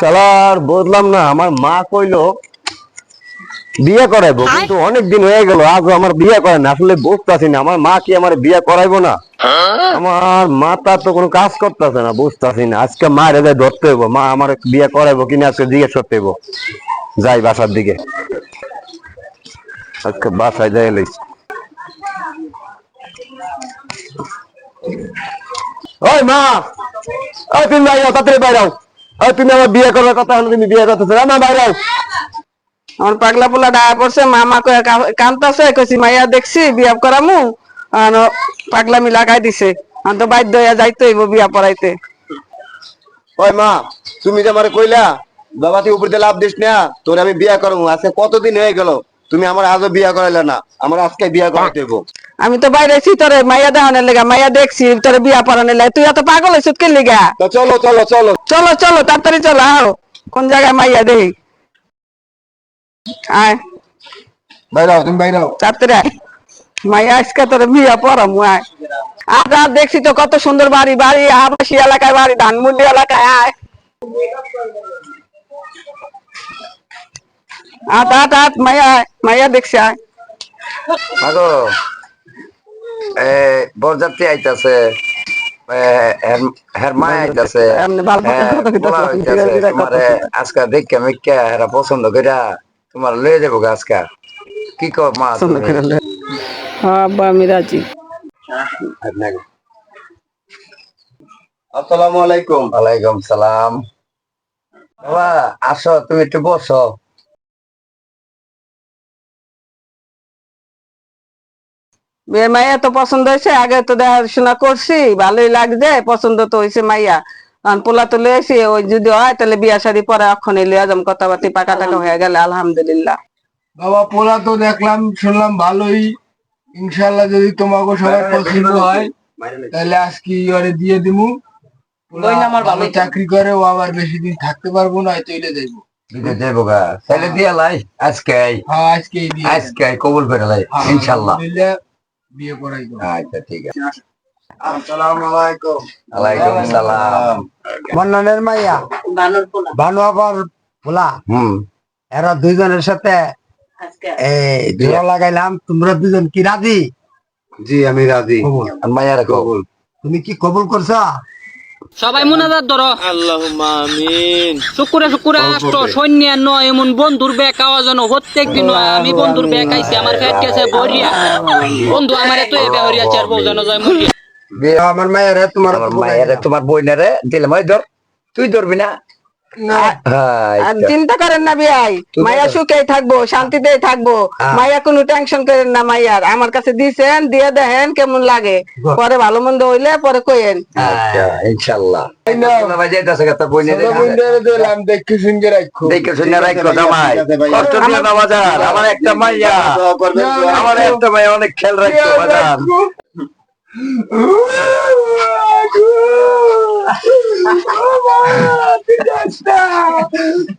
শালার বুঝলাম না, আমার মা কইলো বিয়ে করাইবো, কিন্তু অনেকদিন হয়ে গেল আজও আমার বিয়ে করে না। আসলে বুঝতেছি না আমার মা কি আমার বিয়ে করাইবো না। আমার মাথা তো কোনো কাজ করতেছে না, বুঝতেছি না। আজকে মা রেজায় ধরতে হইব, মা আমার বিয়ে করাইবো কিনা আজকে জিজ্ঞেস করতে হইব। যাই বাসার দিকে, আজকে বাসায় যাই লইছি। ওই মা, ওই তুমি বাইরে তাড়াতাড়ি বাইরে। ওই তুমি আমার বিয়ে করার কথা, তুমি বিয়ে করতেছো না, বাইরে। আমার পাগলা পোলা ডায়া পড়ছে, মামা কয়ে কান্তাছে, কইছি মাইয়া দেখছি বিয়া করামু, আর পাগলামি লাগাই দিছে। আর তো বাধ্য হইয়া যাইতে হইব বিয়া পড়াইতে। ওই মা, তুমি যে আমার কইলা বাবা তুই উপর দিয়ে লাভ দিস না, তোর আমি বিয়া করবো। আজকে কতদিন হয়ে গেল, তুমি আমার আজও বিয়া করাইলে না। আমার আজকে বিয়া করাইতে হইব। আমি তো বাইরে আছি তোরে মাইয়া দেখানোর লেগা, মাইয়া দেখছি তোরে বিয়া পড়ানোর লেগা। তুই এত পাগল হইছিস কে লেগা? তো চলো চলো চলো চলো চলো তাড়াতাড়ি চলো। আও কোন জায়গায় মাইয়া দেখি, আয় বাইরাও, তুমি বাইরাও। তাড়াতাড়ি আয়। মাইয়া আজকে তোরে বিয়া পড়ামু, আয়। আর দেখছি তো কত সুন্দর বাড়ি, বাড়ি আবাসী এলাকায় বাড়ি, ধানমন্ডি এলাকায়। আয় আট আট আট, মাইয়া মাইয়া দেখছি, আয়। মাগো, বরযাত্রী আইতাছে, হের মা আইতাছে, তোমারে আজকে দেখে মেকে হেরা পছন্দ কইরা তোমার লয়ে যাবো আজকে। কি কর মা? আব্বা আমি রাজি। আসসালামু আলাইকুম। ওয়ালাইকুম সালাম। বাবা আসো, তুমি একটু বসো। বিয়ে মাইয়া তো পছন্দ হয়েছে, আগে তো দেখাশোনা করছি, ভালোই লাগছে, পছন্দ তো হয়েছে মাইয়া। পোলা তো লয়েছি, ওই যদি হয় তাহলে বিয়া শাড়ি পরে অক্ষণে লিয়া যাম, কথাবার্তি পাকা টাকা হয়ে গেলে আলহামদুলিল্লাহ। বাবা পোলা তো দেখলাম শুনলাম ভালোই, ইনশাল্লাহ যদি তোমাকে সবার পছন্দ হয় তাহলে আজকে ওরে দিয়ে দিমু। ভালো চাকরি করে, ও আবার বেশি দিন থাকতে পারবো না, চলে যাইবো। ছেলে দিয়ে লাই আজকে, হ্যাঁ আজকেই দিয়ে আজকে কবুল করে লাই ইনশাল্লাহ। বিয়ে করাই দেবো। আচ্ছা ঠিক আছে। আসসালামু আলাইকুম। ওয়ালাইকুম সালাম। বন্নানের মাইয়া ভানু আবার ভোলা, এরা দুইজনের সাথে জোড়া লাগাইলাম। তোমরা দুজন কি রাজি? জি আমি রাজি। মাইয়ার কবুল। তুমি কি কবুল করছো? সবাই মুনাজাত ধরো। আল্লাহুম্মা আমিন। শুকুরে শুকুরে আষ্ট সৈন্য নয় এমন বন্ধুর ব্যাগ আওয়া যেন প্রত্যেকদিন আমি বন্ধুর ব্যাগ আইছি, আমার পেট গেছে ভরিয়া। বন্ধু আমার এত এ বেহরিয়া চার বউ যেন যায় মরিয়া। আমার মায়ের তোমার বইনারে দিলাম। ওই ধর, তুই ধরবি না? চিন্তা করেন না বিয়াই, মাইয়া সুখেই থাকবো, শান্তিতেই থাকবো। মাইয়া কোনো টেনশন করেন না। মাইয়ার আমার কাছে দিছেন, দিয়ে দেখেন কেমন লাগে, পরে ভালো মন্দ হইলে পরে কইেন। ইনশাল্লাহ। দেখে শুনকে রাখো, দেখে শুনে রাখো জামাই, কষ্ট দিও না বাজার। আমার একটা মাইয়া, আমার একটা মাইয়া, অনেক খেয়াল রাখো বাজার।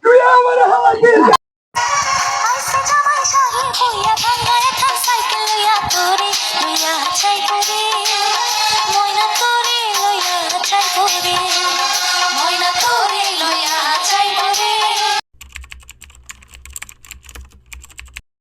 তুই আমার হাতে সাইকেল লইয়া তোরে লইয়া চাই করে